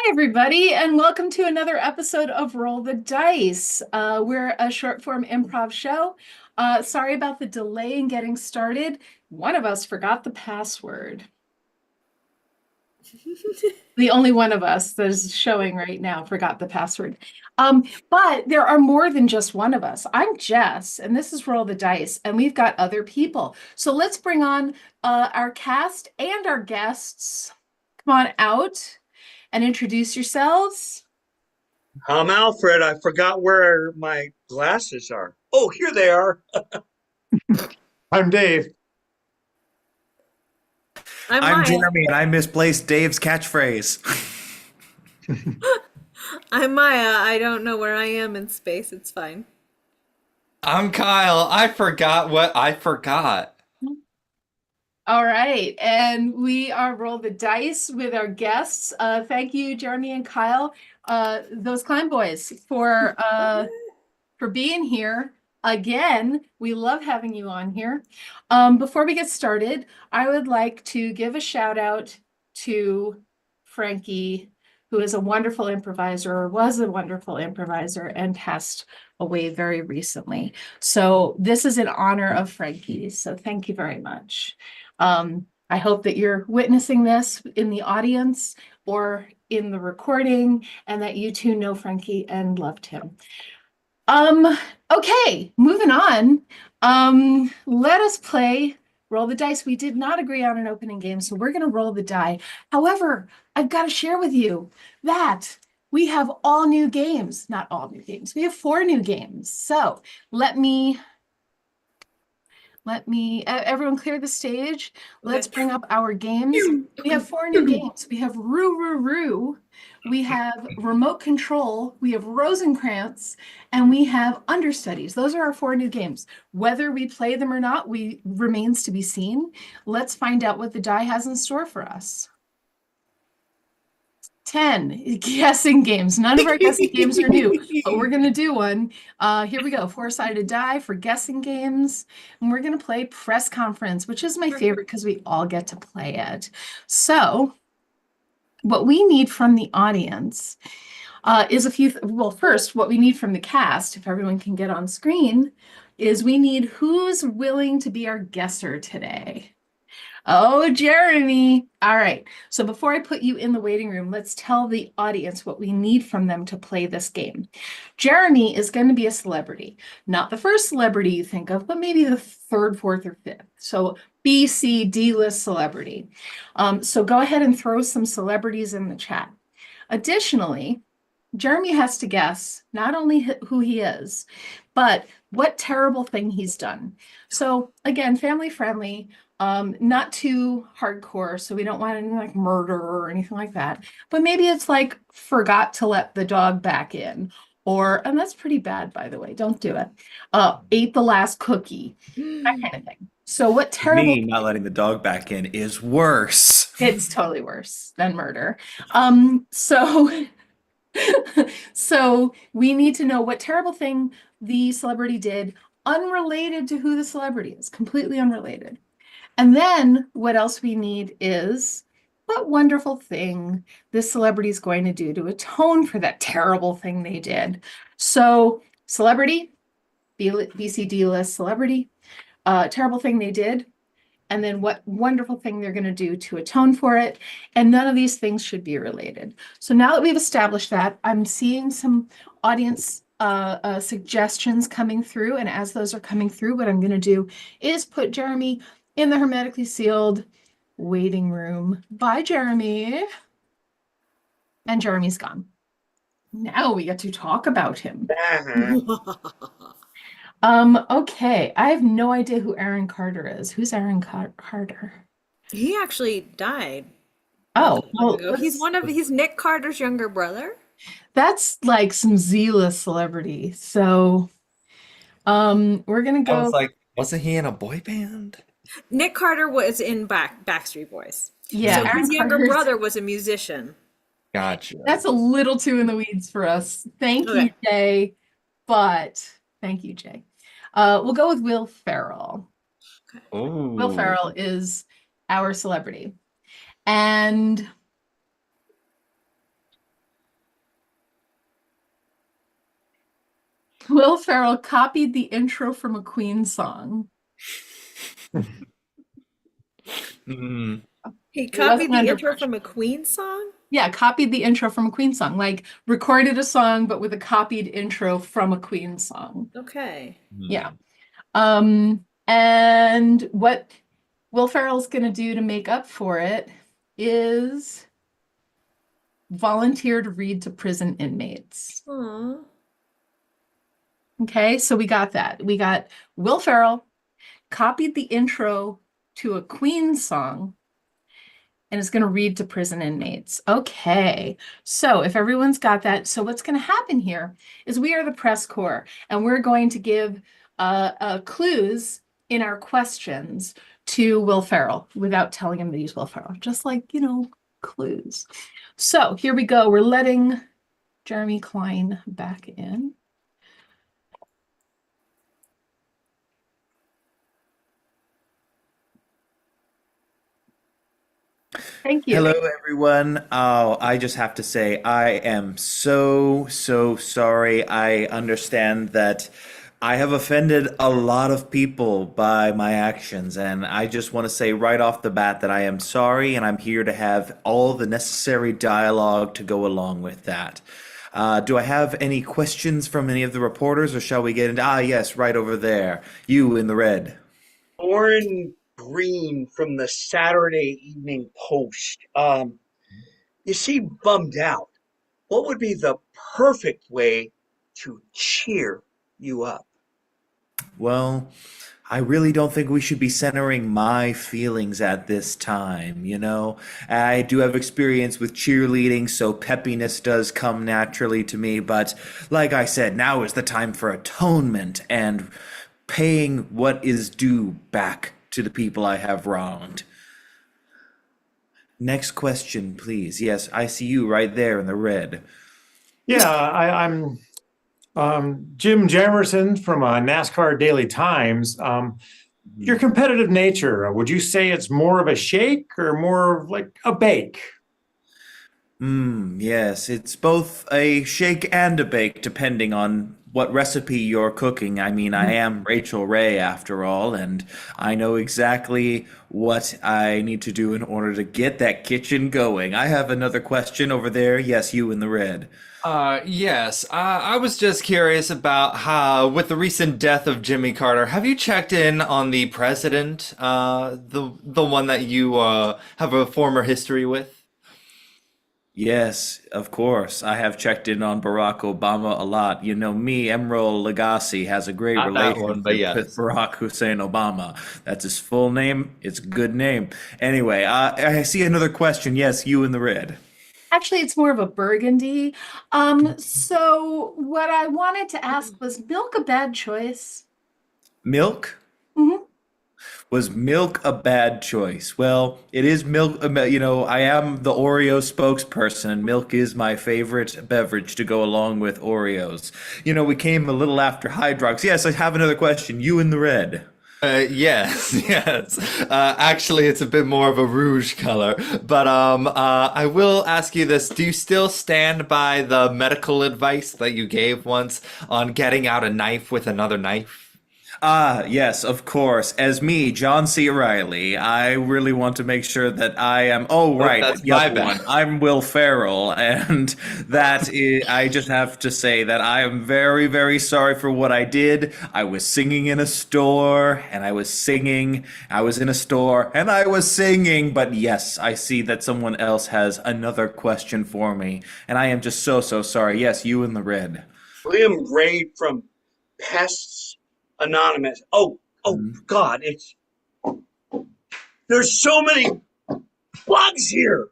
Hi, everybody, and welcome to another episode of Roll the Dice. We're a short form improv show. Sorry about the delay in getting started. One of us forgot the password. The only one of us that is showing right now forgot the password. But there are more than just one of us. I'm Jess, and this is Roll the Dice, and we've got other people. So let's bring on our cast and our guests. Come on out and introduce yourselves. I'm Alfred. I forgot where my glasses are. Oh, here they are. I'm Dave. I'm I'm Maya. Jeremy, and I misplaced Dave's catchphrase. I'm Maya. I don't know where I am in space. It's fine. I'm Kyle. I forgot what I forgot. All right, and we are Roll the Dice with our guests. Thank you, Jeremy and Kyle, those climb boys, for being here again. We love having you on here. Before we get started, I would like to give a shout out to Frankie, who is a wonderful improviser, or was a wonderful improviser, and passed away very recently. So this is in honor of Frankie. So thank you very much. I hope that you're witnessing this in the audience or in the recording, and that you too know Frankie and loved him. Okay, moving on. Let us play Roll the Dice. We did not agree on an opening game, so we're gonna roll the die. However, I've got to share with you that we have all new games. Not all new games. We have 4 new games. So everyone clear the stage. Let's bring up our games. We have 4 new games. We have Roo Roo Roo, we have Remote Control, we have Rosencrantz, and we have Understudies. Those are our 4 new games. Whether we play them or not, remains to be seen. Let's find out what the die has in store for us. 10 guessing games. None of our guessing games are new, but we're going to do one. Here we go. 4-sided die for guessing games. And we're going to play Press Conference, which is my favorite because we all get to play it. So what we need from the audience is well, first, what we need from the cast, if everyone can get on screen, is we need who's willing to be our guesser today. Oh, Jeremy. All right. So before I put you in the waiting room, let's tell the audience what we need from them to play this game. Jeremy is going to be a celebrity. Not the first celebrity you think of, but maybe the 3rd, 4th, or 5th. So B, C, D list celebrity. So go ahead and throw some celebrities in the chat. Additionally, Jeremy has to guess not only who he is, but what terrible thing he's done. So again, family friendly. Not too hardcore, so we don't want any like murder or anything like that. But maybe it's like forgot to let the dog back in, and that's pretty bad, by the way. Don't do it. Ate the last cookie, that kind of thing. So what terrible? Me not letting the dog back in is worse. It's totally worse than murder. So so we need to know what terrible thing the celebrity did, unrelated to who the celebrity is, completely unrelated. And then what else we need is what wonderful thing this celebrity is going to do to atone for that terrible thing they did. So celebrity, BCD list celebrity, terrible thing they did, and then what wonderful thing they're going to do to atone for it. And none of these things should be related. So now that we've established that, I'm seeing some audience suggestions coming through. And as those are coming through, what I'm going to do is put Jeremy in the hermetically sealed waiting room. Bye, Jeremy. And Jeremy's gone. Now we get to talk about him. Okay. I have no idea who Aaron Carter is. Who's Aaron Carter? He actually died. Oh, well, He's Nick Carter's younger brother. that's like some Z-list celebrity. So, we're gonna I go. was like, wasn't he in a boy band? Nick Carter was in Backstreet Boys. Yeah, So Aaron his younger Carter's- brother was a musician. Gotcha. That's a little too in the weeds for us. Thank you, Okay. Jay. But thank you, Jay. We'll go with Will Ferrell. Ooh. Will Ferrell is our celebrity. And Will Ferrell copied the intro from a Queen song. Mm. He It copied wasn't the under intro pressure. from a Queen song? Yeah, copied the intro from a Queen song, like recorded a song, but with a copied intro from a Queen song. Okay. Yeah. And what Will Ferrell's gonna do to make up for it is volunteer to read to prison inmates. Aw. Okay, so we got that. We got Will Ferrell copied the intro to a Queen song and is going to read to prison inmates. Okay, so if everyone's got that, so what's going to happen here is we are the press corps, and we're going to give clues in our questions to Will Ferrell without telling him that he's Will Ferrell, just like, clues. So here we go. We're letting Jeremy Klein back in. Thank you. Hello, everyone. Oh, I just have to say, I am so sorry. I understand that I have offended a lot of people by my actions, and I just want to say right off the bat that I am sorry, and I'm here to have all the necessary dialogue to go along with that. Do I have any questions from any of the reporters, or shall we get into? Ah, yes, right over there. You in the red. Lauren Green from the Saturday Evening Post. You seem bummed out. What would be the perfect way to cheer you up? Well, I really don't think we should be centering my feelings at this time, I do have experience with cheerleading, so peppiness does come naturally to me, but like I said, now is the time for atonement and paying what is due back to the people I have wronged. Next question, please. Yes, I see you right there in the red. Yeah, I'm Jim Jamerson from NASCAR Daily Times. Your competitive nature, would you say it's more of a shake or more of like a bake? Yes, it's both a shake and a bake, depending on what recipe you're cooking. I mean, I am Rachel Ray after all, and I know exactly what I need to do in order to get that kitchen going. I have another question over there. Yes, you in the red. Yes, I was just curious about how, with the recent death of Jimmy Carter, have you checked in on the president, the one that you have a former history with? Yes, of course. I have checked in on Barack Obama a lot. You know, me, Emeril Lagasse, has a great Not that one, but relationship with yes. Barack Hussein Obama. That's his full name. It's a good name. Anyway, I see another question. Yes, you in the red. Actually, it's more of a burgundy. So what I wanted to ask was milk a bad choice? Milk? Mhm. Was milk a bad choice? Well, it is milk. I am the Oreo spokesperson, and milk is my favorite beverage to go along with Oreos. We came a little after Hydrox. Yes, I have another question. You in the red. Yes, yes. Actually, it's a bit more of a rouge color. But I will ask you this: do you still stand by the medical advice that you gave once on getting out a knife with another knife? Ah, yes, of course. As me, John C. Reilly, I really want to make sure that I am. Oh, right, that's the my other bad. one. I'm Will Ferrell, and that is, I just have to say that I am very, very sorry for what I did. I was singing in a store, and I was singing. I was in a store, and I was singing. But yes, I see that someone else has another question for me, and I am just so sorry. Yes, you in the red. William Ray from Pests Anonymous. Oh, God, there's so many bugs here.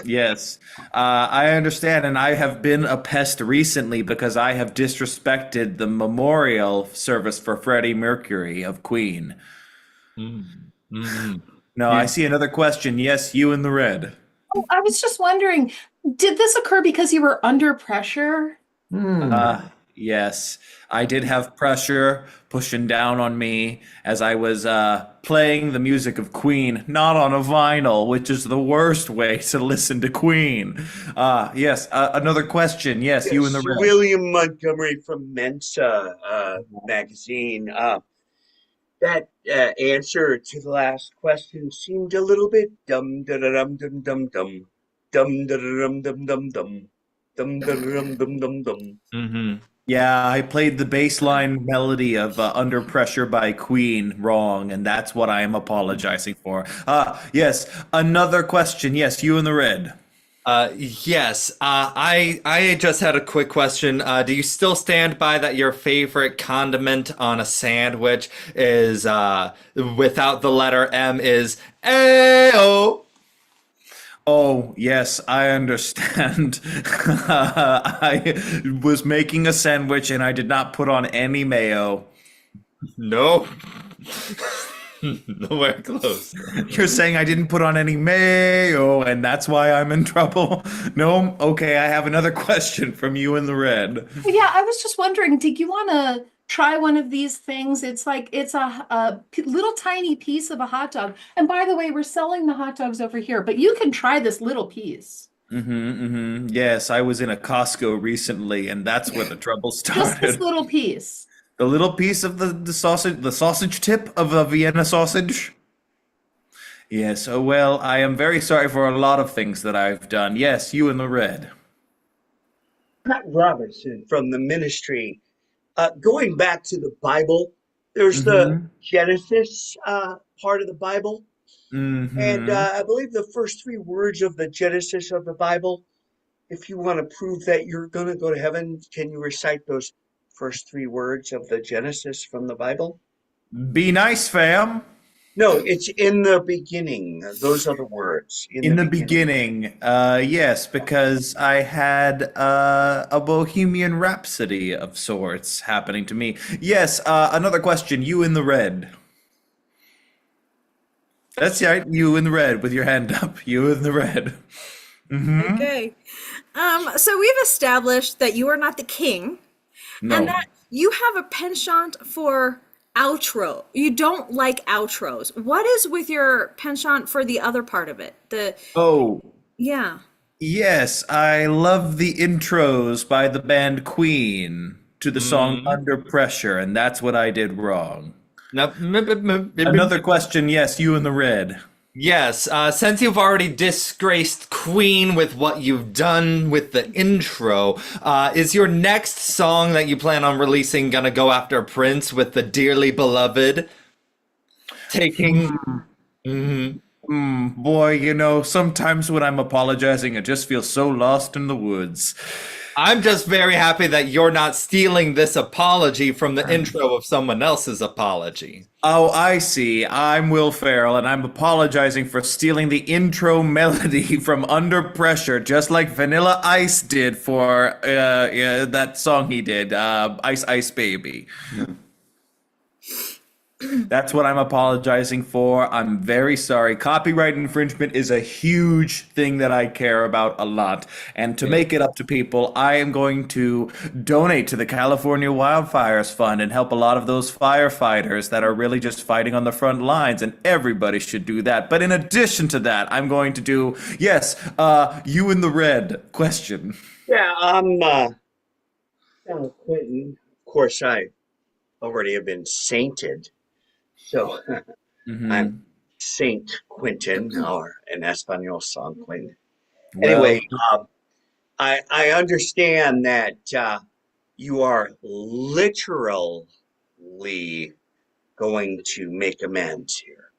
Yes, I understand, and I have been a pest recently because I have disrespected the memorial service for Freddie Mercury of Queen. No, I see another question. Yes, you in the red. Oh, I was just wondering, did this occur because you were under pressure? Hmm. Yes, I did have pressure pushing down on me as I was playing the music of Queen, not on a vinyl, which is the worst way to listen to Queen. Yes, another question. Yes, you in the Yes, red. William Montgomery from Mensa magazine. That answer to the last question seemed a little bit dum da da dum dum dum dum dum da da dum dum dum dum dum da da dum dum dum dum. Mm-hmm. Yeah, I played the bass line melody of Under Pressure by Queen wrong, and that's what I am apologizing for. Yes, another question. Yes, you in the red. Yes. I just had a quick question. Do you still stand by that your favorite condiment on a sandwich is without the letter M is Ayo? Oh, yes, I understand. I was making a sandwich and I did not put on any mayo. No. Nowhere close. You're saying I didn't put on any mayo and that's why I'm in trouble? No? Okay, I have another question from you in the red. Yeah, I was just wondering, did you want to try one of these things? It's like it's little tiny piece of a hot dog. And by the way, we're selling the hot dogs over here, but you can try this little piece. Yes, I was in a Costco recently and that's where the trouble Just this started. little piece. The little piece of the sausage tip of a Vienna sausage. Yes, oh well, I am very sorry for a lot of things that I've done. Yes, you in the red. Pat Robertson from the ministry. Going back to the Bible, there's the Genesis part of the Bible. And I believe the first three words of the Genesis of the Bible, if you want to prove that you're going to go to heaven, can you recite those first three words of the Genesis from the Bible? Be nice, fam. No, it's in the beginning. Those are the words. In the beginning, yes, because I had a Bohemian Rhapsody of sorts happening to me. Yes, another question. You in the red. That's right. You in the red with your hand up. You in the red. Okay. So we've established that you are not the king No. and that you have a penchant for outro. You don't like outros. What is with your penchant for the other part of it? Oh, Yeah. yes. I love the intros by the band Queen to the song Under Pressure, and that's what I did wrong. Now, Another question. Yes, you in the red. yes, since you've already disgraced Queen with what you've done with the intro, is your next song that you plan on releasing gonna go after Prince with the Dearly Beloved? Taking. Boy, you know, sometimes when I'm apologizing, I just feel so lost in the woods. I'm just very happy that you're not stealing this apology from the intro of someone else's apology. Oh, I see. I'm Will Ferrell, and I'm apologizing for stealing the intro melody from Under Pressure, just like Vanilla Ice did for that song he did, Ice Ice Baby. That's what I'm apologizing for. I'm very sorry. Copyright infringement is a huge thing that I care about a lot. And to make it up to people, I am going to donate to the California Wildfires Fund and help a lot of those firefighters that are really just fighting on the front lines. And everybody should do that. But in addition to that, I'm going to do, yes, you in the red question. Yeah, I'm Al Quentin. Of course, I already have been sainted. So I'm Saint Quentin, or in Espanol, San Quentin. Anyway, I understand that you are literally going to make amends here.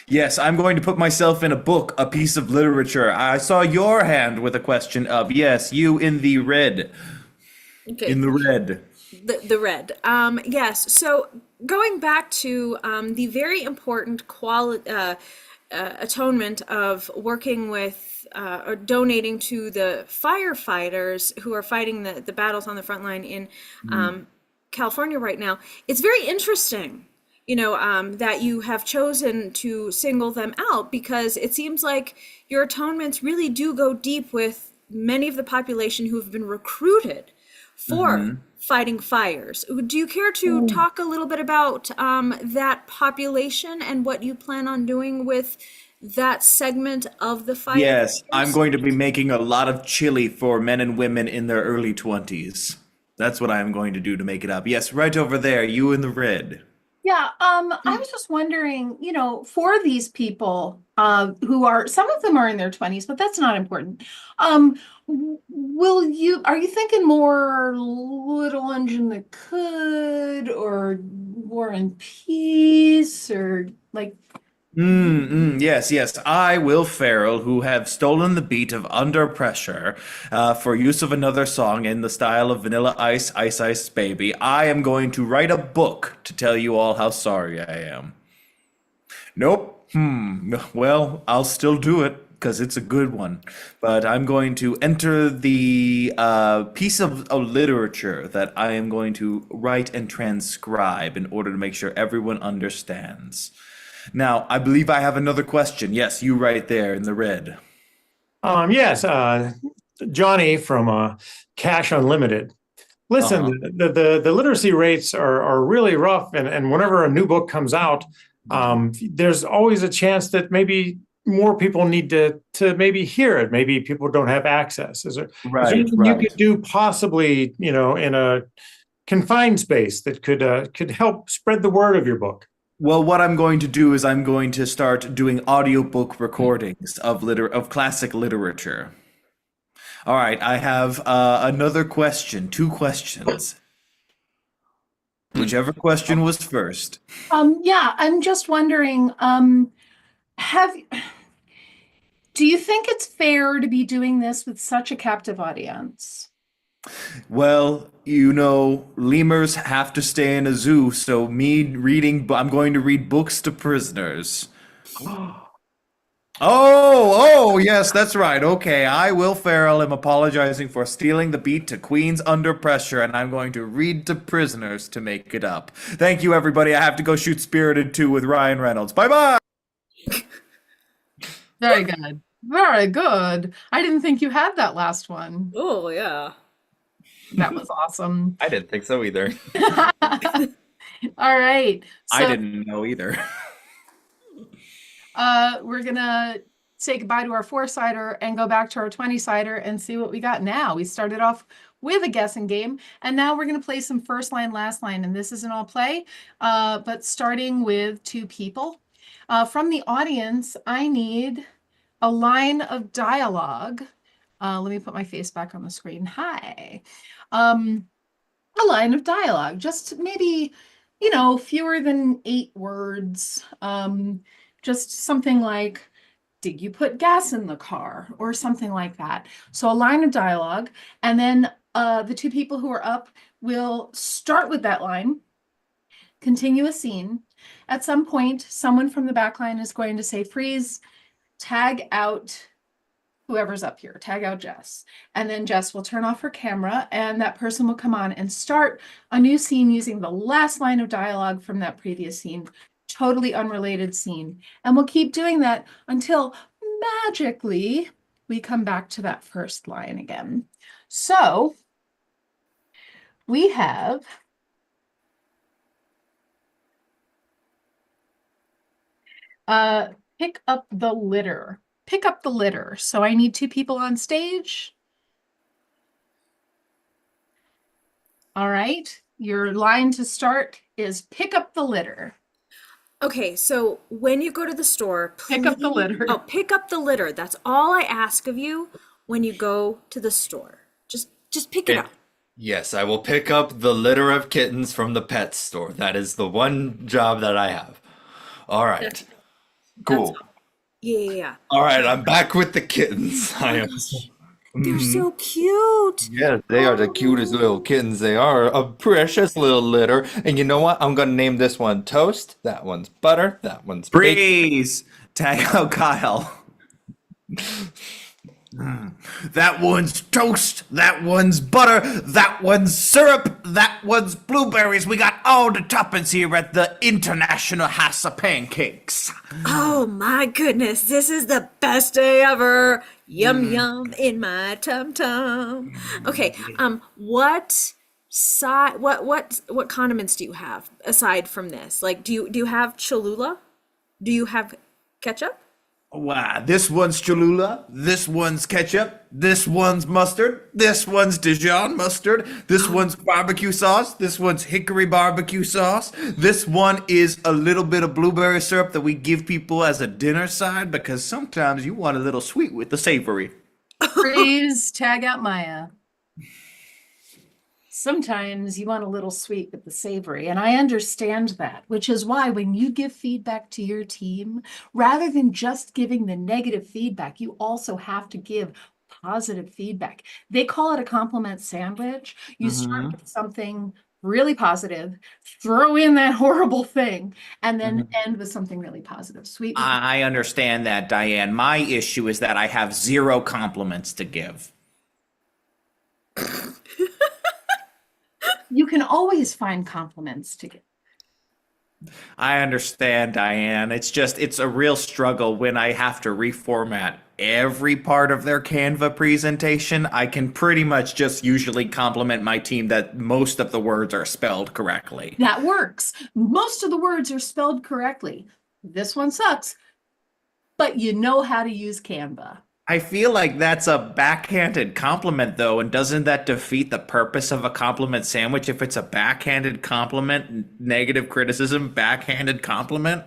Yes, I'm going to put myself in a book, a piece of literature. I saw your hand with a question of, yes, you in the red. Okay. In the red. The red. Yes. So going back to the very important atonement of working with or donating to the firefighters who are fighting the battles on the front line in California right now, it's very interesting, that you have chosen to single them out, because it seems like your atonements really do go deep with many of the population who have been recruited for fighting fires. Do you care to talk a little bit about that population and what you plan on doing with that segment of the firefighters? Yes, I'm going to be making a lot of chili for men and women in their early 20s. That's what I'm going to do to make it up. Yes, right over there, you in the red. Yeah, I was just wondering, for these people who are, some of them are in their 20s, but that's not important. Are you thinking more Little Engine That Could, or War and Peace, or like, Yes. I, Will Ferrell, who have stolen the beat of Under Pressure for use of another song in the style of Vanilla Ice, Ice Ice Baby, I am going to write a book to tell you all how sorry I am. Nope. Well, I'll still do it because it's a good one. But I'm going to enter the piece of literature that I am going to write and transcribe in order to make sure everyone understands. Now, I believe I have another question. Yes, you right there in the red. Yes, Johnny from Cash Unlimited. Listen, the literacy rates are really rough, and whenever a new book comes out, there's always a chance that maybe more people need to maybe hear it. Maybe people don't have access. Is there anything you could do possibly, in a confined space that could help spread the word of your book? Well, what I'm going to do is I'm going to start doing audiobook recordings of classic literature. All right, I have another question, 2 questions. Whichever question was first. Yeah, I'm just wondering, do you think it's fair to be doing this with such a captive audience? Well, lemurs have to stay in a zoo, so I'm going to read books to prisoners. Oh, yes, that's right. Okay, I, Will Ferrell, am apologizing for stealing the beat to Queen's Under Pressure, and I'm going to read to prisoners to make it up. Thank you, everybody. I have to go shoot Spirited 2 with Ryan Reynolds. Bye-bye! Very good. Very good. I didn't think you had that last one. Oh, yeah. That was awesome. I didn't think so either. All right. I didn't know either. We're gonna say goodbye to our 4-sider and go back to our 20-sider and see what we got now. We started off with a guessing game, and now we're gonna play some first line, last line, and this isn't all play, but starting with 2 people. From the audience, I need a line of dialogue. Let me put my face back on the screen. Hi. A line of dialogue, just maybe, fewer than 8 words. Just something like, did you put gas in the car? Or something like that. So a line of dialogue, and then the 2 people who are up will start with that line, continue a scene. At some point, someone from the back line is going to say, freeze, tag out whoever's up here, tag out Jess. And then Jess will turn off her camera, and that person will come on and start a new scene using the last line of dialogue from that previous scene. Totally unrelated scene. And we'll keep doing that until magically we come back to that first line again. So we have pick up the litter. Pick up the litter. So I need 2 people on stage. All right. Your line to start is pick up the litter. Okay, so when you go to the store, Pick up the litter. Oh, pick up the litter. That's all I ask of you when you go to the store. Just pick it up. Yes, I will pick up the litter of kittens from the pet store. That is the one job that I have. All right. Cool. Yeah. All right, I'm back with the kittens. I am. They're so cute. Yeah, they are the cutest little kittens. They are a precious little litter. And you know what? I'm gonna name this one Toast. That one's Butter. That one's Bacon. Freeze! Tag out Kyle. That one's toast. That one's butter. That one's syrup. That one's blueberries. We got all the toppings here at the International House of Pancakes. Oh my goodness, this is the best day ever. Yum yum in my tum tum. Okay, what condiments do you have aside from this? Like, do you have Cholula? Do you have ketchup? Wow, this one's Cholula, this one's ketchup, this one's mustard, this one's Dijon mustard, this one's barbecue sauce, this one's hickory barbecue sauce, this one is a little bit of blueberry syrup that we give people as a dinner side because sometimes you want a little sweet with the savory. Please tag out Maya. Sometimes you want a little sweet with the savory, and I understand that, which is why when you give feedback to your team, rather than just giving the negative feedback, you also have to give positive feedback. They call it a compliment sandwich. You start with something really positive, throw in that horrible thing, and then end with something really positive. Sweet. I understand that, Diane. My issue is that I have 0 compliments to give. You can always find compliments to give. I understand, Diane. It's a real struggle when I have to reformat every part of their Canva presentation. I can pretty much just usually compliment my team that most of the words are spelled correctly. That works. Most of the words are spelled correctly. This one sucks, but you know how to use Canva. I feel like that's a backhanded compliment, though, and doesn't that defeat the purpose of a compliment sandwich if it's a backhanded compliment, negative criticism, backhanded compliment?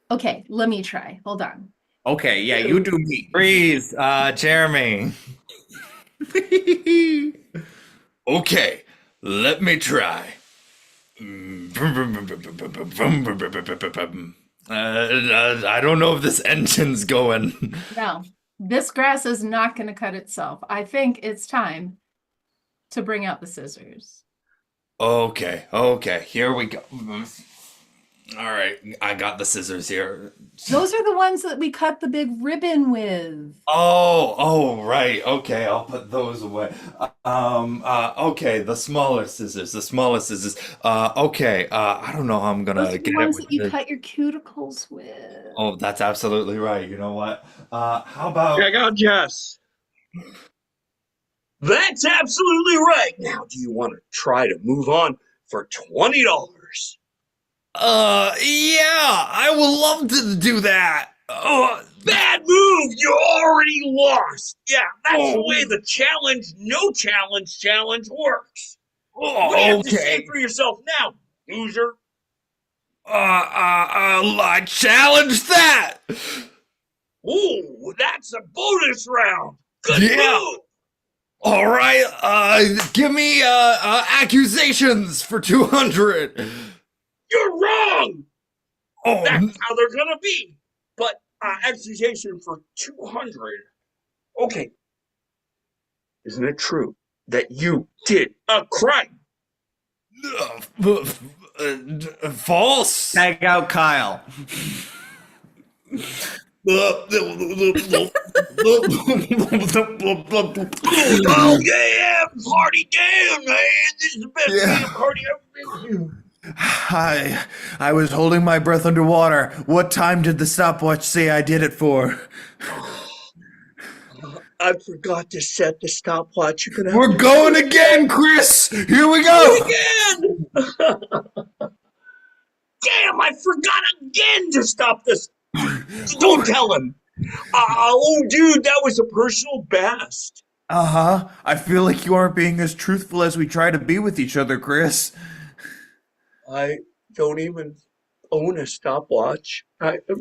Okay, let me try. Hold on. Okay, yeah, you do me. Freeze, Jeremy. Okay, let me try. I don't know if this engine's going. No, this grass is not going to cut itself. I think it's time to bring out the scissors. Okay, here we go. All right, I got the scissors here. Those are the ones that we cut the big ribbon with. Oh, right. Okay, I'll put those away. Okay, the smaller scissors. Okay, I don't know how I'm gonna Those are get the it ones with that you the- cut your cuticles with. Oh, that's absolutely right. You know what? How about? Check out Jess. That's absolutely right. Now, do you want to try to move on for $20? Yeah, I would love to do that. Bad move. You already lost. Yeah, that's the way the challenge works. What do you have to say Okay. for yourself now, loser? I challenge that. Ooh, that's a bonus round. Good Yeah. move. All right. Give me accusations for 200. You're wrong. Oh, That's how they're gonna be. But accusation for 200. Okay. Isn't it true that you did a crime? False. Tag out Kyle. Okay, yeah, party down, man. This is the best damn party I've ever been to. I was holding my breath underwater. What time did the stopwatch say I did it for? I forgot to set the stopwatch. You're gonna We're going again, Chris. Here we go. again. Damn, I forgot again to stop this. Don't tell him. Oh, dude, that was a personal best. Uh-huh. I feel like you aren't being as truthful as we try to be with each other, Chris. I don't even own a stopwatch.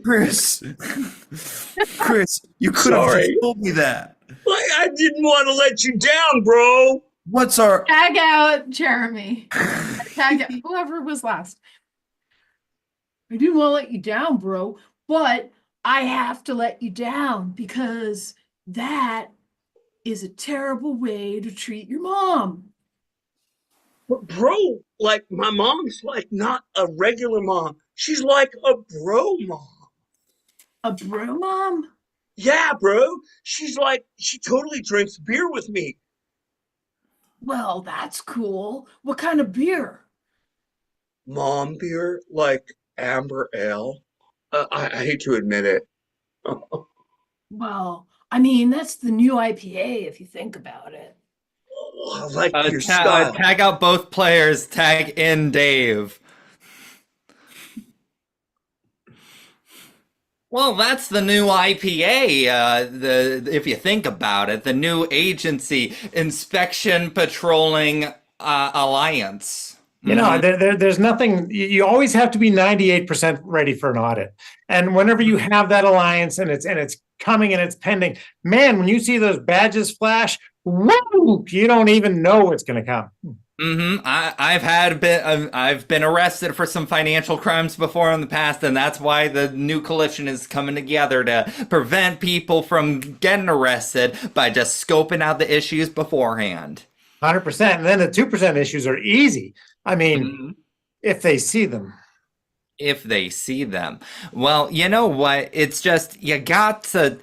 Chris. Chris, you could have Sorry. just told me that. I didn't want to let you down, bro. What's our... Tag out Jeremy. Tag out whoever was last. I didn't want to let you down, bro, but I have to let you down because that is a terrible way to treat your mom. But bro, like my mom's like not a regular mom. She's like a bro mom. A bro mom? Yeah, bro. She's like, she totally drinks beer with me. Well, that's cool. What kind of beer? Mom beer, like amber ale. I hate to admit it. Well, I mean, that's the new IPA if you think about it. I like your style. Tag out both players. Tag in Dave. Well, that's the new IPA. If you think about it, the new agency, Inspection Patrolling Alliance. You know, there's nothing, you always have to be 98% ready for an audit. And whenever you have that alliance and it's coming and it's pending, man, when you see those badges flash, woo, you don't even know what's going to come. I've been arrested for some financial crimes before in the past, and that's why the new coalition is coming together to prevent people from getting arrested by just scoping out the issues beforehand. 100%. And then the 2% issues are easy. I mean, if they see them. If they see them. Well, you know what? It's just you got to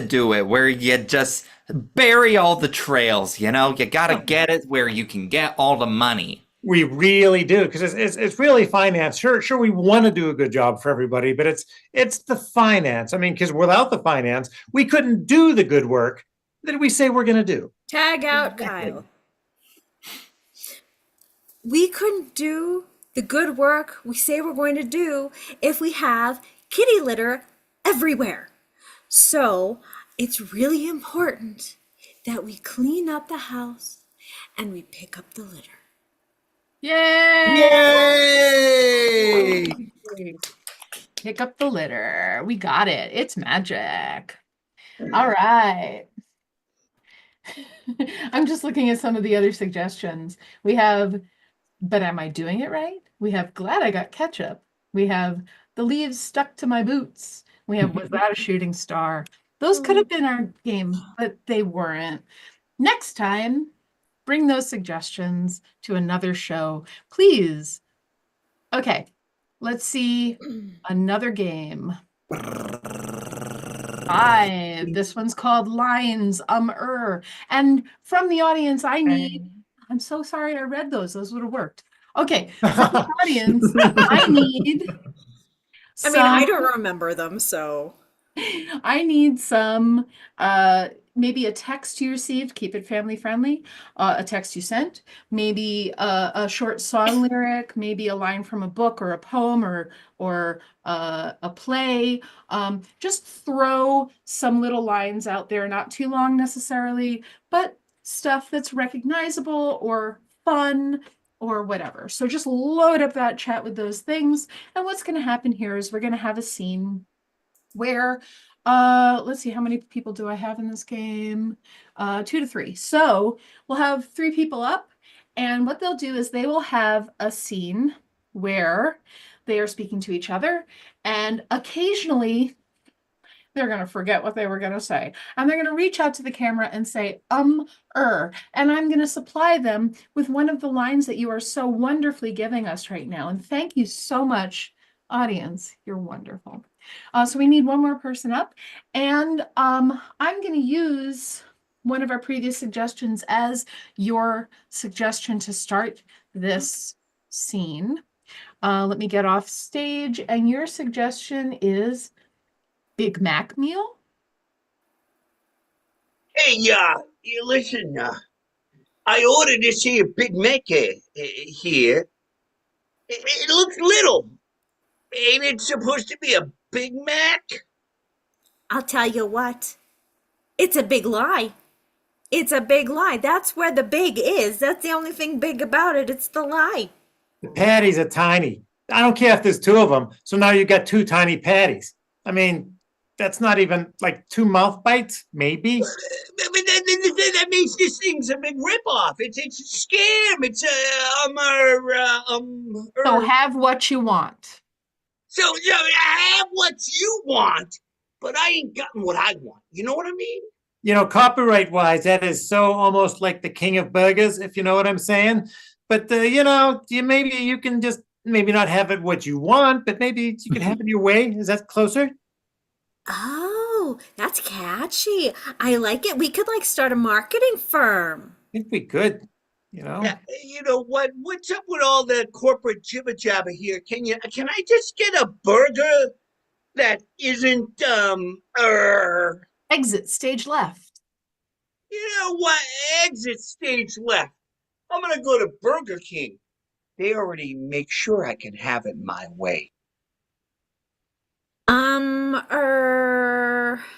do it where you just bury all the trails, you know? You got to get it where you can get all the money. We really do, because it's really finance. Sure, we want to do a good job for everybody, but it's the finance. I mean, because without the finance, we couldn't do the good work that we say we're going to do. Tag out Kyle. We couldn't do the good work we say we're going to do if we have kitty litter everywhere. So it's really important that we clean up the house and we pick up the litter. Yay! Yay! Pick up the litter. We got it. It's magic. All right. I'm just looking at some of the other suggestions. We have, but am I doing it right? We have glad I got ketchup. We have the leaves stuck to my boots. We have was that a shooting star? Those could have been our game, but they weren't. Next time, bring those suggestions to another show, please. Okay, let's see another game. 5. This one's called Lines, And from the audience, I'm so sorry I read those. Those would have worked. Okay, from the audience, I need I don't remember them, so. I need some, maybe a text you received, keep it family friendly, a text you sent, maybe a short song lyric, maybe a line from a book or a poem or a play. Just throw some little lines out there, not too long necessarily, but stuff that's recognizable or fun or whatever. So just load up that chat with those things. And what's going to happen here is we're going to have a scene where let's see, how many people do I have in this game? 2 to 3. So we'll have 3 people up, and what they'll do is they will have a scene where they are speaking to each other, and occasionally they're going to forget what they were going to say, and they're going to reach out to the camera and say and I'm going to supply them with one of the lines that you are so wonderfully giving us right now. And thank you so much, audience. You're wonderful. So we need one more person up, and I'm going to use one of our previous suggestions as your suggestion to start this scene. Let me get off stage, and your suggestion is Big Mac meal? Hey, you listen, I ordered this here Big Mac here. It looks little. Ain't it supposed to be a Big Mac? I'll tell you what, it's a big lie. It's a big lie. That's where the big is. That's the only thing big about it. It's the lie. The patties are tiny. I don't care if there's 2 of them. So now you got 2 tiny patties. I mean, that's not even like 2 mouth bites, maybe. But that means this thing's a big ripoff. It's a scam. It's So have what you want. So I have what you want, but I ain't gotten what I want. You know what I mean? You know, copyright wise, that is so almost like the king of burgers, if you know what I'm saying. But, you know, maybe you can just maybe not have it what you want, but maybe you can have it your way. Is that closer? Oh, Oh, that's catchy. I like it. We could like start a marketing firm. I think we could, you know. Yeah, you know what? What's up with all the corporate jibber jabber here? Can I just get a burger that isn't Exit stage left. you know what? Exit stage left. I'm gonna go to Burger King. They already make sure I can have it my way.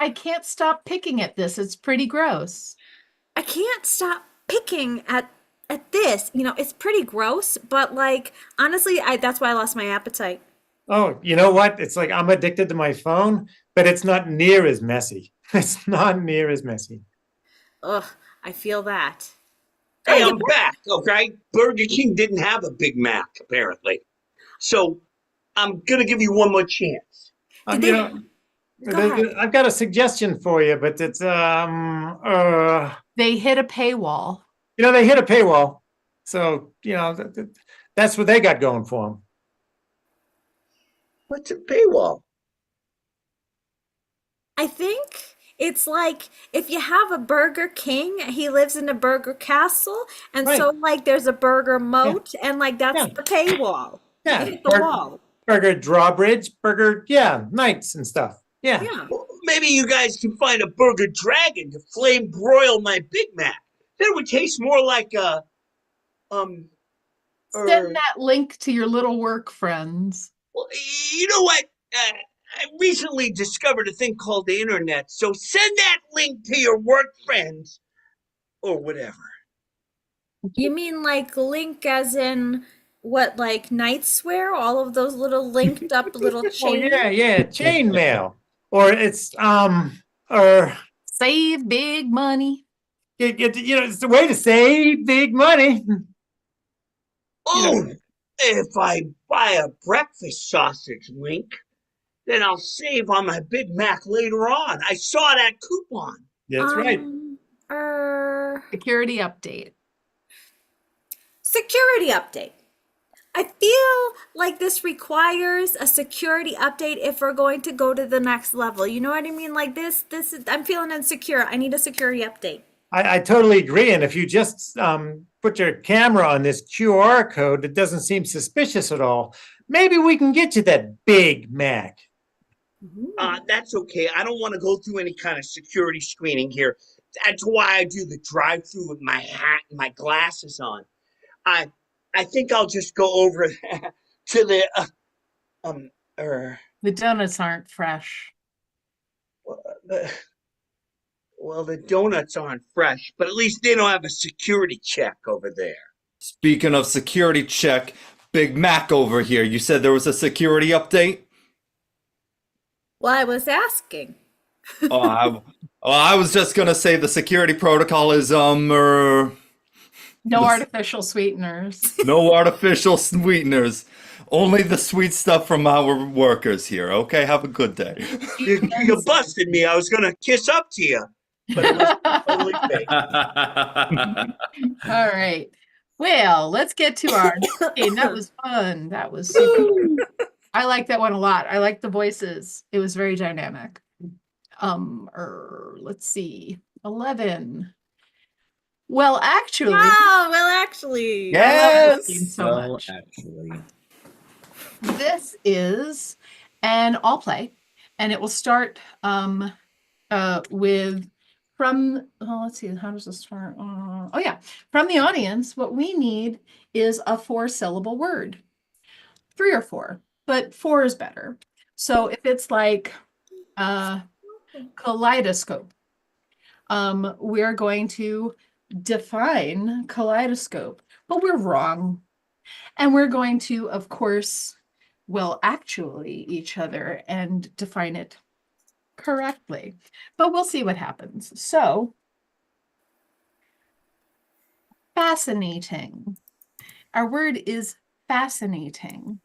I can't stop picking at this. It's pretty gross. I can't stop picking at this. You know, it's pretty gross, but like honestly, I that's why I lost my appetite. Oh, you know what? It's like I'm addicted to my phone, but it's not near as messy. It's not near as messy. Ugh, I feel that. Hey, I'm back, okay? Burger King didn't have a Big Mac, apparently. So I'm gonna give you one more chance. Did You they- know, Go ahead. I've got a suggestion for you, but it's They hit a paywall. they hit a paywall, so that's what they got going for them. What's a paywall? I think it's like if you have a Burger King, he lives in a burger castle, and Right. so like there's a burger moat, and like that's Yeah. the paywall. Yeah, Hit the wall. burger drawbridge, burger, nights and stuff. Yeah. Yeah. Well, maybe you guys can find a burger dragon to flame broil my Big Mac. That would taste more like a Send that link to your little work friends. well, you know what? I recently discovered a thing called the internet, so send that link to your work friends or whatever. You mean like link as in what, like Night Swear? All of those little linked up little Oh chains? yeah, chain mail, or it's or Save big money. it's the way to save big money. Oh, if I buy a breakfast sausage link, then I'll save on my Big Mac later on. I saw that coupon. That's right. Security update. Security update. I feel like this requires a security update if we're going to go to the next level. You know what I mean? Like this is, I'm feeling insecure. I need a security update. I totally agree. And if you just put your camera on this QR code that doesn't seem suspicious at all, maybe we can get you that Big Mac. That's okay. I don't want to go through any kind of security screening here. That's why I do the drive-through with my hat and my glasses on. I think I'll just go over to the The donuts aren't fresh. the well, the donuts aren't fresh, but at least they don't have a security check over there. Speaking of security check, Big Mac over here. You said there was a security update? Well, I was asking. I was just gonna say the security protocol is No artificial sweeteners. no artificial sweeteners. Only the sweet stuff from our workers here. Okay, have a good day. You busted me. I was gonna kiss up to you, but it was totally fake. All right. Well, let's get to our game. That was fun. That was super. I like that one a lot. I like the voices. It was very dynamic. Let's see. 11. Well, actually, Oh, well, actually. Yes! Thank you so Well, much. actually. This is an all play, and it will start with let's see, how does this start? From the audience, what we need is a 4-syllable word. 3 or 4, but 4 is better. So if it's like kaleidoscope, we're going to define kaleidoscope, but we're wrong. And we're going to, of course, actually each other and define it correctly. But we'll see what happens. So, fascinating. Our word is fascinating.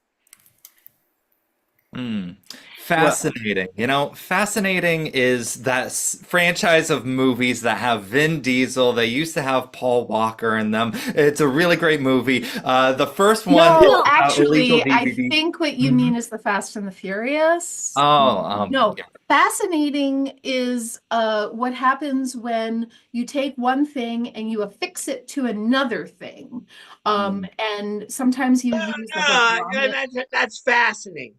Hmm. Fascinating. You know, fascinating is that franchise of movies that have Vin Diesel. They used to have Paul Walker in them. It's a really great movie. The first one is No, Well, about illegal actually, I DVD. think what you Mhm. mean is the Fast and the Furious. Oh, No, yeah. fascinating is what happens when you take one thing and you affix it to another thing. Mm. And sometimes you use like a grommet. That's fascinating.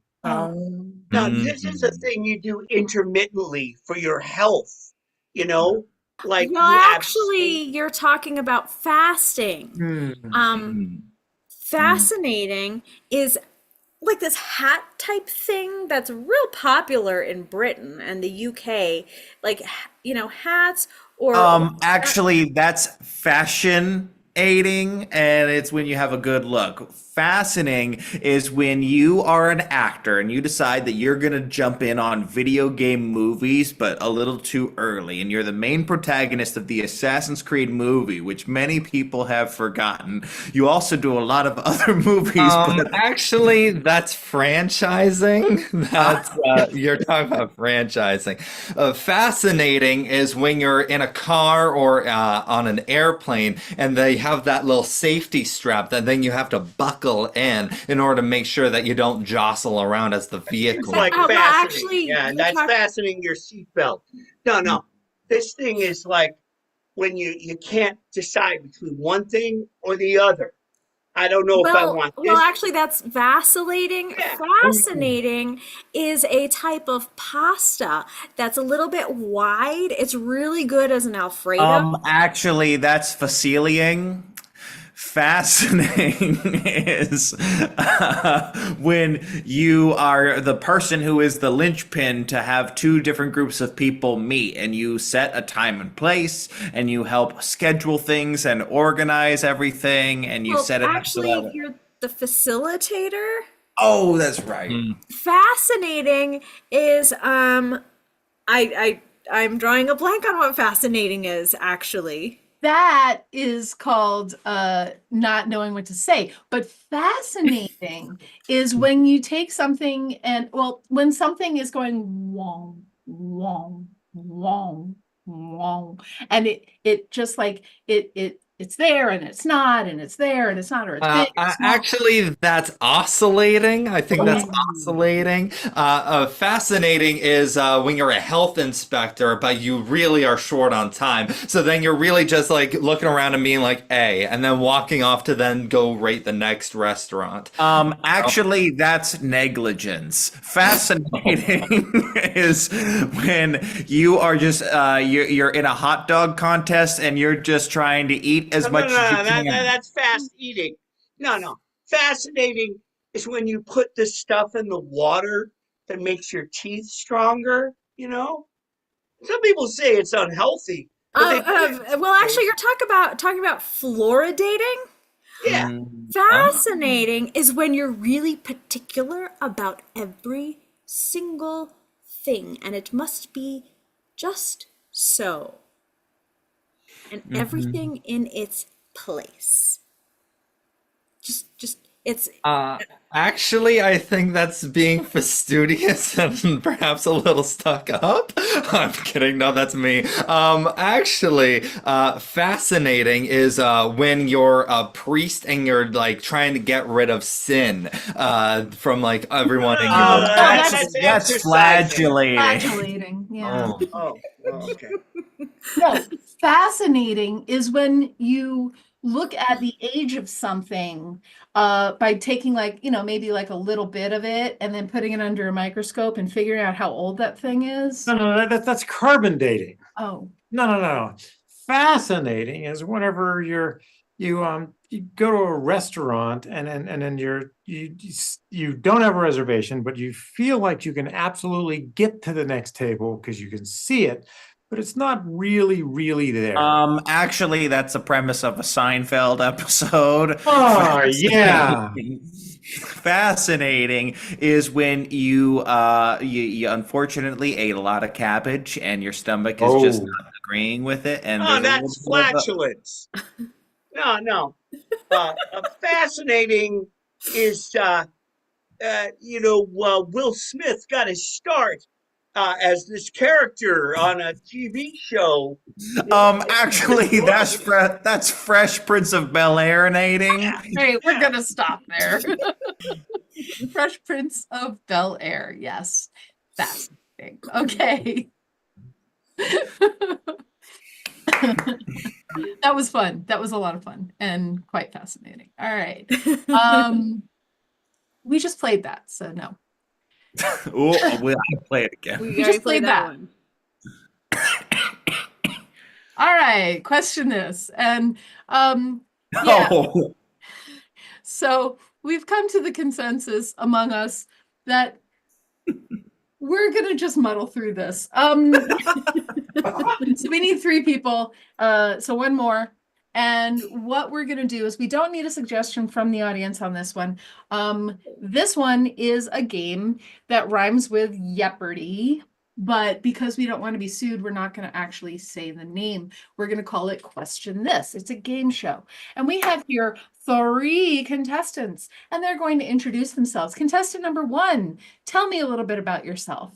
Now, this is a Mhm. thing you do intermittently for your health, you know? Like well, you actually, abstain. you're talking about fasting. Hmm. Um, Mm. Mm. fascinating is like this hat type thing that's real popular in Britain and the UK, like hats or Actually, that's fashion aiding, and it's when you have a good look. Fascinating is when you are an actor and you decide that you're going to jump in on video game movies, but a little too early, and you're the main protagonist of the Assassin's Creed movie, which many people have forgotten. You also do a lot of other movies, but Actually, that's franchising. That's you're talking about franchising. Fascinating is when you're in a car or on an airplane, and they have that little safety strap that then you have to buckle in order to make sure that you don't jostle around as the It's vehicle. like well, fastening. actually, Yeah, you're that's talking. fastening your seatbelt. No, no. This thing is like when you can't decide between one thing or the other. I don't know if I want Well, this. actually, that's vacillating. Yeah. Fascinating is a type of pasta that's a little bit wide. It's really good as an Alfredo. actually, that's facilitating. Fascinating is when you are the person who is the linchpin to have two different groups of people meet, and you set a time and place, and you help schedule things and organize everything, and you Well, set it up so actually, that. you're the facilitator. Oh, that's right. Mm. Fascinating is I'm drawing a blank on what fascinating is actually. That is called not knowing what to say. But fascinating is when you take something and, well, when something is going wong, wong, wong, wong, and it just like it's there and it's not, and it's there and it's not, or it's big, it's small. Actually, that's oscillating. I think that's Oh, oscillating. Fascinating is when you're a health inspector, but you really are short on time. So then you're really just like looking around and being like, "Hey," and then walking off to then go rate the next restaurant. Actually, that's negligence. Fascinating is when you are just you're in a hot dog contest and you're just trying to eat as No, no, much no, as you no. can. That's fast eating. No, no. Fascinating is when you put the stuff in the water that makes your teeth stronger, you know? Some people say it's unhealthy, but they put it in Well, actually, toothpaste. you're talking about fluoridating. Yeah. Fascinating is when you're really particular about every single thing, and it must be just so, and everything in its place. Just it's Actually, I think that's being fastidious and perhaps a little stuck up. I'm kidding. No, that's me. Actually, fascinating is when you're a priest and you're like trying to get rid of sin from like everyone in your No, That's that's that's exercising. flagellating. flagellating, yeah. Oh. Oh, well, okay. No, fascinating is when you look at the age of something by taking like, maybe like a little bit of it and then putting it under a microscope and figuring out how old that thing is. No, no, that's carbon dating. Oh, No, no, no. Fascinating is whenever you go to a restaurant and then you don't have a reservation, but you feel like you can absolutely get to the next table because you can see it, but it's not really there. Actually, that's the premise of a Seinfeld episode. Oh, yeah. Fascinating is when you unfortunately ate a lot of cabbage and your stomach is just Oh. not agreeing with it, and Oh, there's a that's little bit of a, flatulence. No, no. Fascinating is Will Smith got his start as this character on a TV show. Actually, that's Fresh Prince of Bel-Air-nating. Hey, we're gonna stop there. Fresh Prince of Bel-Air. Yes, fascinating. Okay. That was fun. That was a lot of fun and quite fascinating. All right. We just played that, so no. Ooh, we'll have to play it again. We just already played that. one. All right, question this. And yeah, Oh, so we've come to the consensus among us that we're gonna just muddle through this. So we need 3 people, so one more. And what we're gonna do is we don't need a suggestion from the audience on this one. This one is a game that rhymes with Jeopardy, but because we don't want to be sued, we're not gonna actually say the name. We're gonna call it Question This. It's a game show. And we have here 3 contestants, and they're going to introduce themselves. Contestant number 1, tell me a little bit about yourself.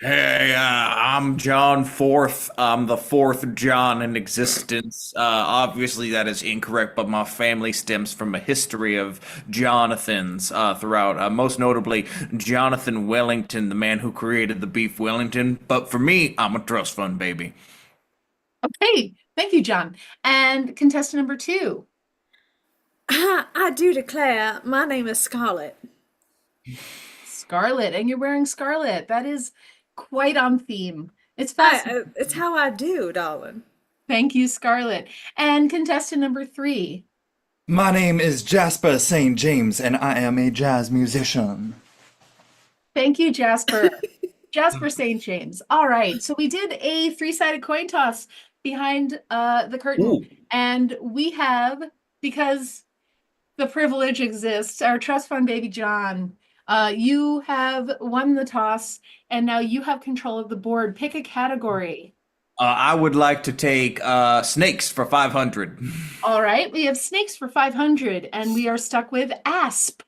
hey, I'm John Fourth. I'm the 4th John in existence. Obviously, that is incorrect, but my family stems from a history of Jonathans throughout. Most notably, Jonathan Wellington, the man who created the beef Wellington. But for me, I'm a trust fund baby. Okay, thank you, John. And contestant number 2. I do declare, my name is Scarlett. Scarlet, and you're wearing scarlet. That is quite on theme. It's fascinating. It's how I do, darling. Thank you, Scarlet. And contestant number 3. My name is Jasper St. James, and I am a jazz musician. Thank you, Jasper. Jasper St. James. All right. So we did a 3-sided coin toss behind the curtain. Ooh. And we have, because the privilege exists, our trust fund baby John, you have won the toss, and now you have control of the board. Pick a category. I would like to take snakes for 500. All right, we have snakes for 500, and we are stuck with asp.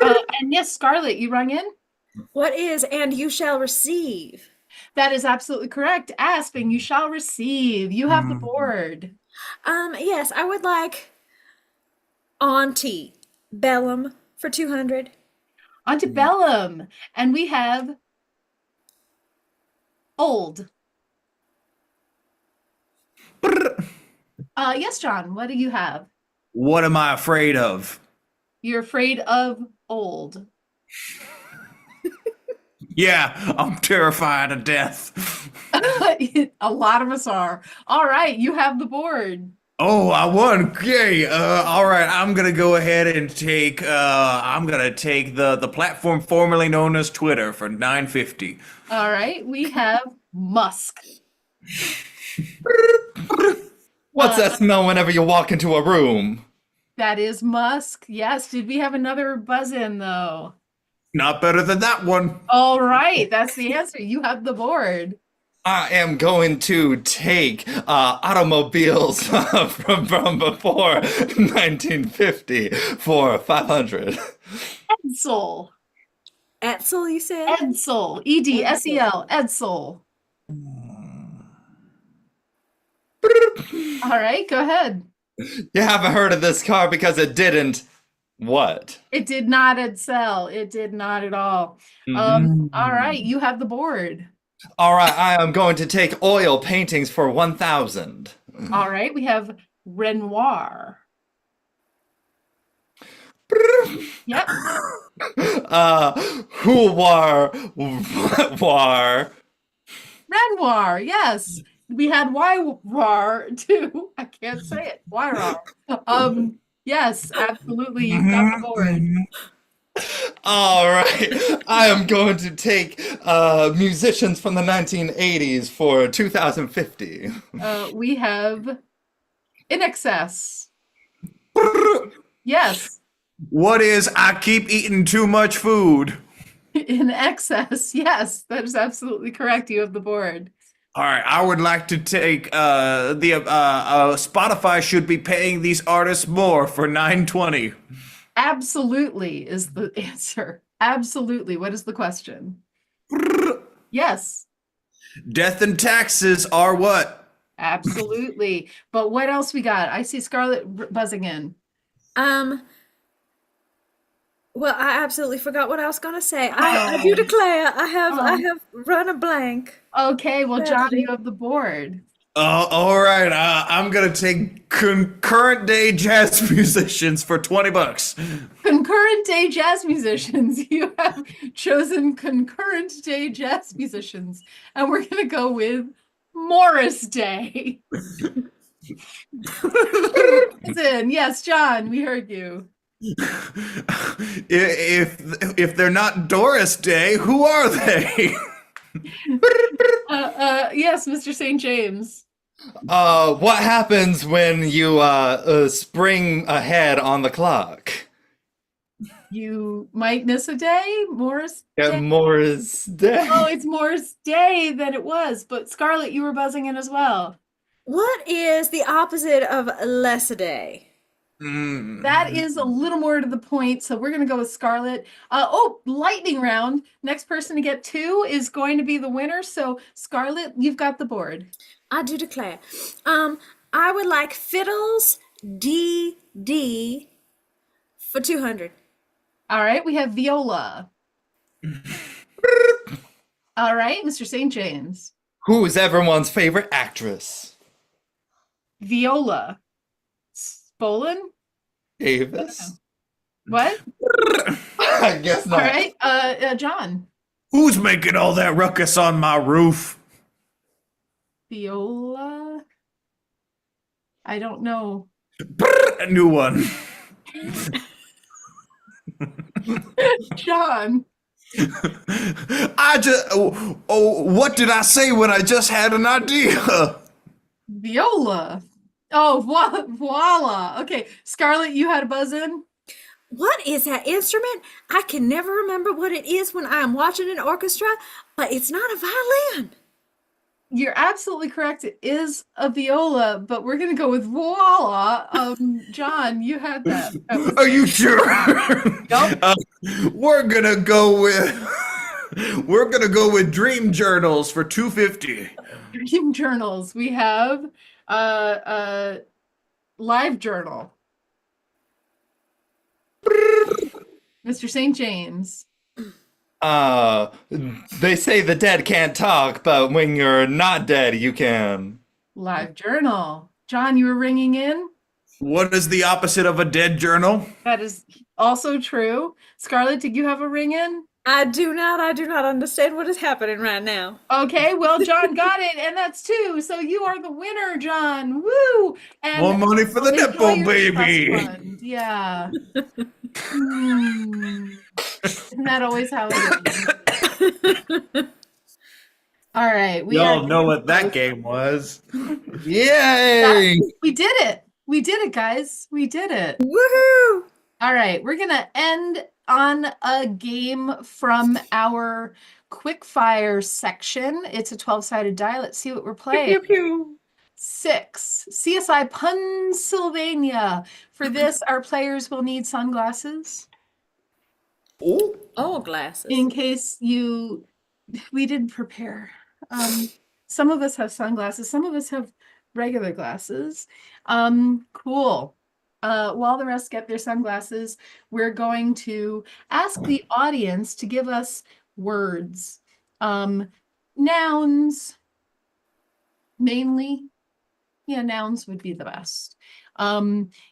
And yes, Scarlett, you rung in? What is and you shall receive? That is absolutely correct. Asp, and you shall receive. You have the board. Yes, I would like Auntie Bellum for 200. Antebellum, and we have old. Yes, John, what do you have? What am I afraid of? You're afraid of old. Yeah, I'm terrified of death. A lot of us are. All right, you have the board. Oh, I won. Yay. All right, I'm gonna go ahead and take the platform formerly known as Twitter for 950. All right, we have Musk. What's that smell whenever you walk into a room? That is Musk. Yes, did we have another buzz in though? Not better than that one. All right, that's the answer. You have the board. I am going to take automobiles from before 1950 for 500. Edsel. Etzel, you said? Edsel. E-D-S-E-L. Edsel. All right, go ahead. You haven't heard of this car because it didn't. What? It did not Edsel. It did not at all. All right, you have the board. All right, I am going to take oil paintings for 1,000. All right, we have Renoir. Yep. Who war? Renoir, yes. We had Wyrar too. I can't say it. Wyrar. Yes, absolutely. You've got the board. All right, I am going to take musicians from the 1980s for 2,050. We have In Excess. Yes. What is I keep eating too much food? In Excess. Yes, that is absolutely correct. You have the board. All right, I would like to take Spotify should be paying these artists more for 920. Absolutely is the answer. Absolutely. What is the question? Yes, Death and taxes are what? absolutely. But what else we got? I see Scarlett buzzing in. Um, well, I absolutely forgot what I was going to say. I do declare I have run a blank. Okay, well, John, Sadly. you have the board. All right. I'm gonna take current day jazz musicians for $20. Concurrent day jazz musicians. You have chosen concurrent day jazz musicians, and we're gonna go with Morris Day. It's in. Yes, John, we heard you. If they're not Doris Day, who are they? Yes, Mr. St. James. What happens when you spring ahead on the clock? You might miss a day, Morris Yeah, Day. Morris Day. Oh, it's Morris Day than it was. But Scarlett, you were buzzing in as well. What is the opposite of less a day? That is a little more to the point, so we're gonna go with Scarlett. Lightning round. Next person to get 2 is going to be the winner. So Scarlett, you've got the board. I do declare. I would like Fiddles DD for 200. All right, we have Viola. All right, Mr. St. James. Who is everyone's favorite actress? Viola. Spolin? Davis? What? I guess All not. right, John. Who's making all that ruckus on my roof? Viola. I don't know. A new one. John. What did I say when I just had an idea? Viola. Oh, voila. Okay, Scarlett, you had a buzz in. What is that instrument? I can never remember what it is when I am watching an orchestra, but it's not a violin. You're absolutely correct. It is a viola, but we're gonna go with voila. John, you had that. Are you sure? Nope. We're gonna go with Dream Journals for $250. Dream journals. We have live journal. Mr. St. James. They say the dead can't talk, but when you're not dead, you can. Live journal. John, you were ringing in. What is the opposite of a dead journal? That is also true. Scarlett, did you have a ring in? I do not understand what is happening right now. Okay, well, John got it, and that's 2. So you are the winner, John. Woo! And More money for the enjoy nipple, your baby. trust fund. Yeah. Isn't that always how it is? All right, we Y'all are know what that game was. Yay! We did it. We did it, guys. We did it. Woohoo! All right, we're gonna end on a game from our quick fire section. It's a 12-sided die. Let's see what we're playing. Pew, pew. 6, CSI Pennsylvania. For this, our players will need sunglasses. Oh, glasses. In case we didn't prepare. Some of us have sunglasses, some of us have regular glasses. Cool. While the rest get their sunglasses, we're going to ask the audience to give us words. Nouns, mainly. Yeah, nouns would be the best.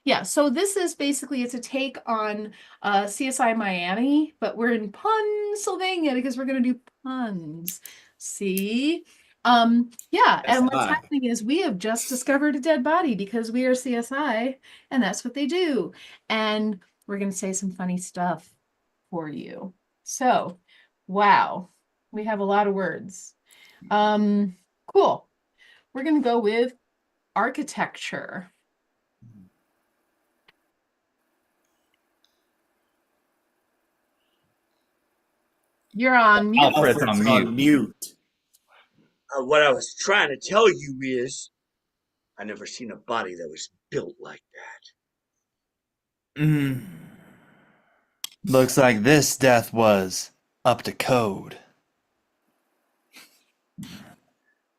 Yeah, so this is basically, it's a take on CSI Miami, but we're in Pennsylvania because we're going to do puns. See? Yeah, and what's CSI. happening is we have just discovered a dead body because we are CSI, and that's what they do. And we're going to say some funny stuff for you. So, wow, we have a lot of words. Cool. We're going to go with architecture. You're on mute. Alfred's on mute. What I was trying to tell you is, I never seen a body that was built like that. Mm. Looks like this death was up to code.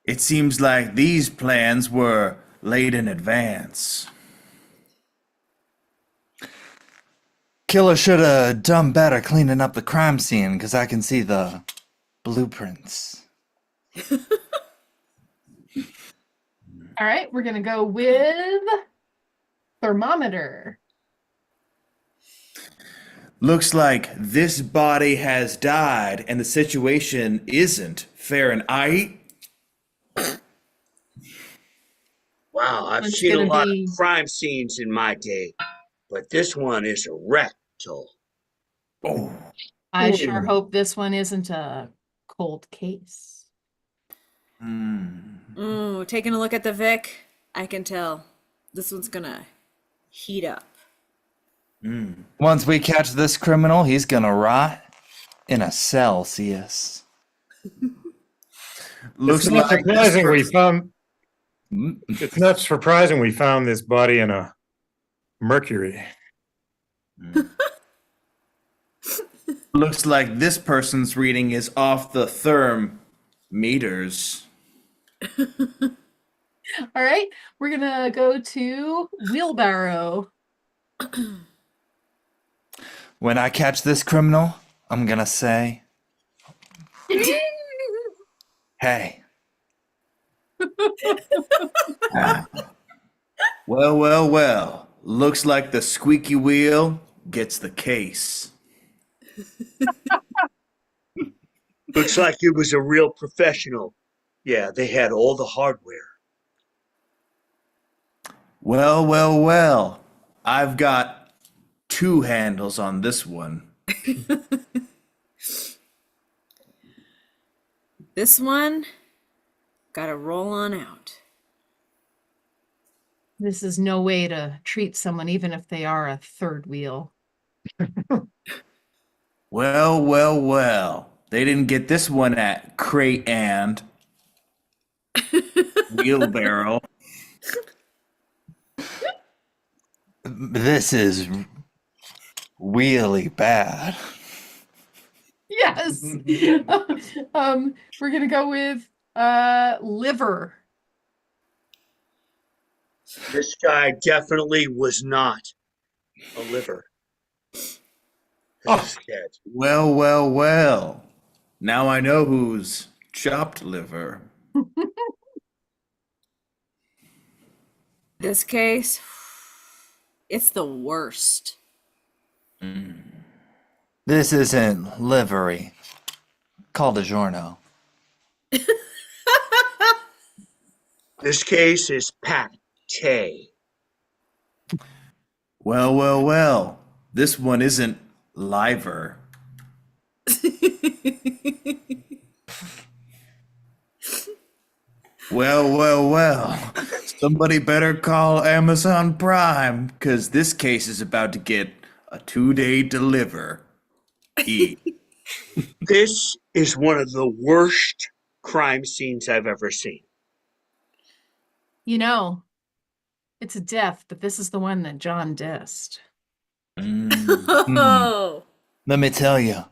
It seems like these plans were laid in advance. Killer should have done better cleaning up the crime scene because I can see the blueprints. All right, we're gonna go with thermometer. Looks like this body has died and the situation isn't Fahrenheit. Wow, I've It's seen a gonna lot be- of crime scenes in my day, but this one is a rectal. Oh, I sure hope this one isn't a cold case. Ooh, taking a look at the Vic, I can tell this one's gonna heat up. Once we catch this criminal, he's gonna rot in a cell, CS. looks It's not like surprising we found. It's not surprising we found this body in a Mercury. looks like this person's reading is off the meters. All right, we're gonna go to wheelbarrow. When I catch this criminal, I'm gonna say, hey, Well. Looks like the squeaky wheel gets the case. Looks like it was a real professional. Yeah, they had all the hardware. Well. I've got two handles on this one. This one, gotta roll on out. This is no way to treat someone, even if they are a third wheel. Well. They didn't get this one at Crate and Wheelbarrow. this is really bad. Yes. We're gonna go with liver. This guy definitely was not a liver. This is dead. Well. Now I know who's chopped liver. This case, it's the worst. This isn't livery. Call DiGiorno. This case is pate. Well. This one isn't liver. Well. Somebody better call Amazon Prime, because this case is about to get a 2-day deliver. This is one of the worst crime scenes I've ever seen. You know, it's a death, but this is the one that John dissed. Oh, Let me tell you,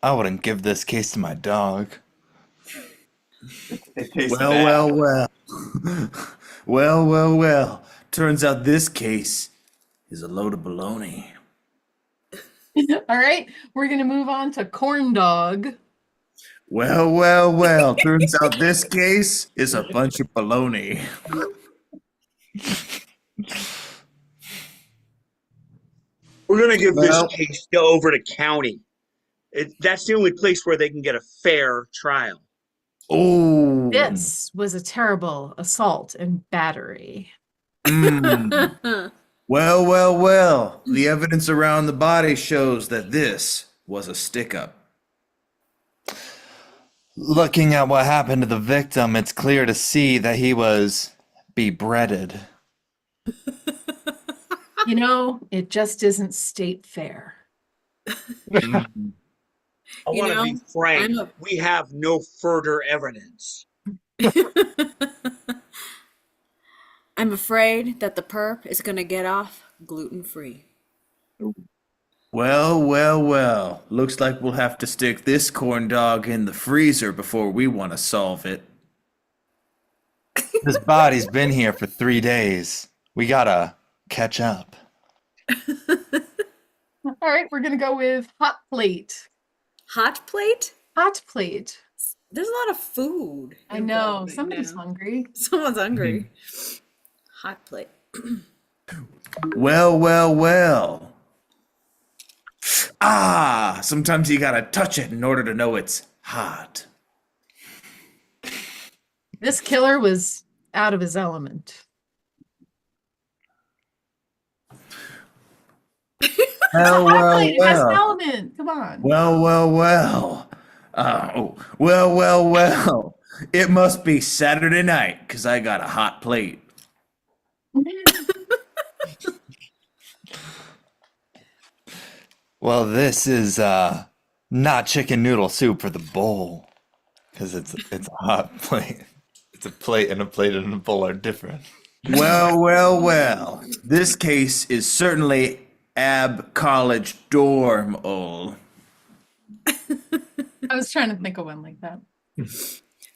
I wouldn't give this case to my dog. Well. Turns out this case is a load of baloney. All right, we're gonna move on to corn dog. Well. Turns out this case is a bunch of baloney. We're gonna give Well- this case over to county. That's the only place where they can get a fair trial. Oh. This was a terrible assault and battery. Well. The evidence around the body shows that this was a stick-up. Looking at what happened to the victim, it's clear to see that he was be-breaded. You know, it just isn't state fair. I You want to know, be frank. I'm a- We have no further evidence. I'm afraid that the perp is gonna get off gluten-free. Well, well, well. Looks like we'll have to stick this corn dog in the freezer before we want to solve it. This body's been here for 3 days. We gotta catch up. All right, we're gonna go with hot plate. Hot plate? Hot plate. There's a lot of food. I know involved right somebody's now. hungry. Someone's hungry. Hot plate. Well, well, well. Ah, sometimes you gotta touch it in order to know it's hot. This killer was out of his element. Well, Hot well, plate, best well. element. Come on. Well, well, well. Oh, well, well, well. It must be Saturday night because I got a hot plate. Well, this is not chicken noodle soup for the bowl, because it's a hot plate. It's a plate and a bowl are different. Well, well, well. This case is certainly Ab College dorm ol. I was trying to think of one like that.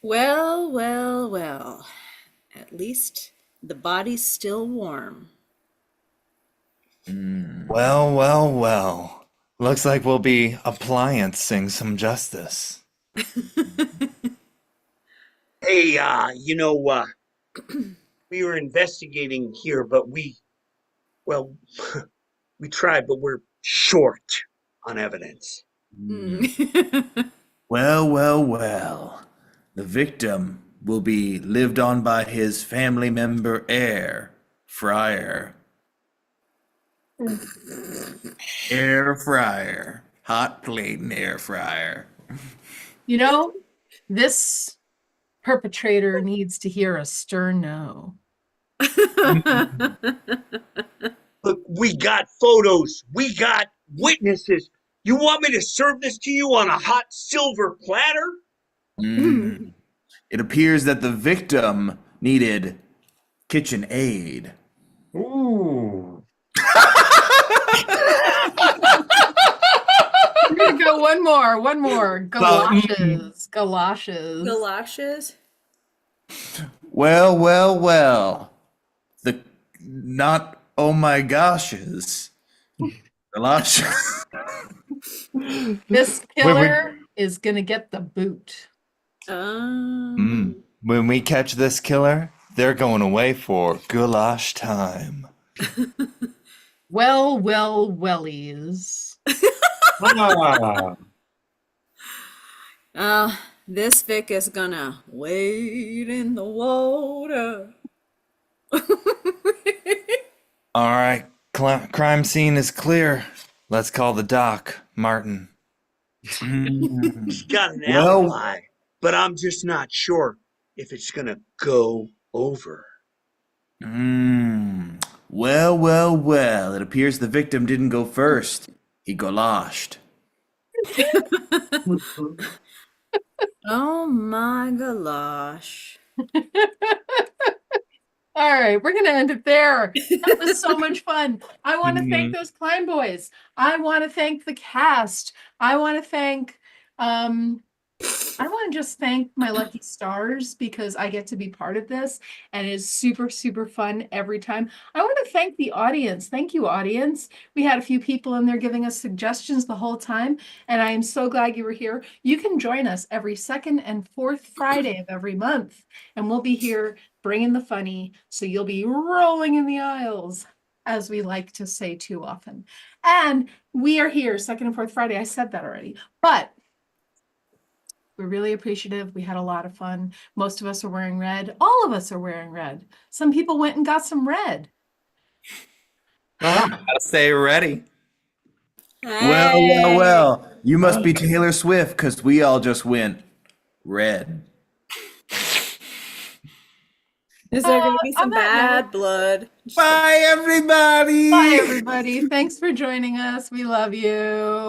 Well, well, well. At least the body's still warm. Well, well, well. Looks like we'll be appliancing some justice. Hey, we were investigating here, but well, we tried, but we're short on evidence. Well, well, well. The victim will be lived on by his family member heir, Friar. Air fryer. Hot plate and air fryer. You know, this perpetrator needs to hear a stern no. Look, we got photos, we got witnesses. You want me to serve this to you on a hot silver platter? Mm. It appears that the victim needed kitchen aid. Ooh. We're gonna go one more. Galoshes. Galoshes. Galoshes? Well, well, well. The not oh my goshes. Galoshes. This killer is gonna get the boot. When we catch this killer, they're going away for goulash time. Well, well, wellies. Ah. This Vic is gonna wade in the water. All right, crime scene is clear. Let's call the doc, Martin. He's got an Well- alibi, but I'm just not sure if it's gonna go over. Well, well, well. It appears the victim didn't go first. He goloshed. Oh my gosh. All right, we're gonna end it there. That was so much fun. I want to thank those Klein boys. I want to thank the cast. I want to thank I want to just thank my lucky stars because I get to be part of this and it is super, super fun every time. I want to thank the audience. Thank you, audience. We had a few people in there giving us suggestions the whole time, and I am so glad you were here. You can join us every second and fourth Friday of every month, and we'll be here bringing the funny, so you'll be rolling in the aisles, as we like to say too often. And we are here second and fourth Friday. I said that already, but we're really appreciative. We had a lot of fun. Most of us are wearing red. All of us are wearing red. Some people went and got some red. Gotta stay ready. Well, well, well. You must be Taylor Swift because we all just went red. Is there going to be on some that bad blood? Bye, everybody. Bye, everybody. Thanks for joining us. We love you.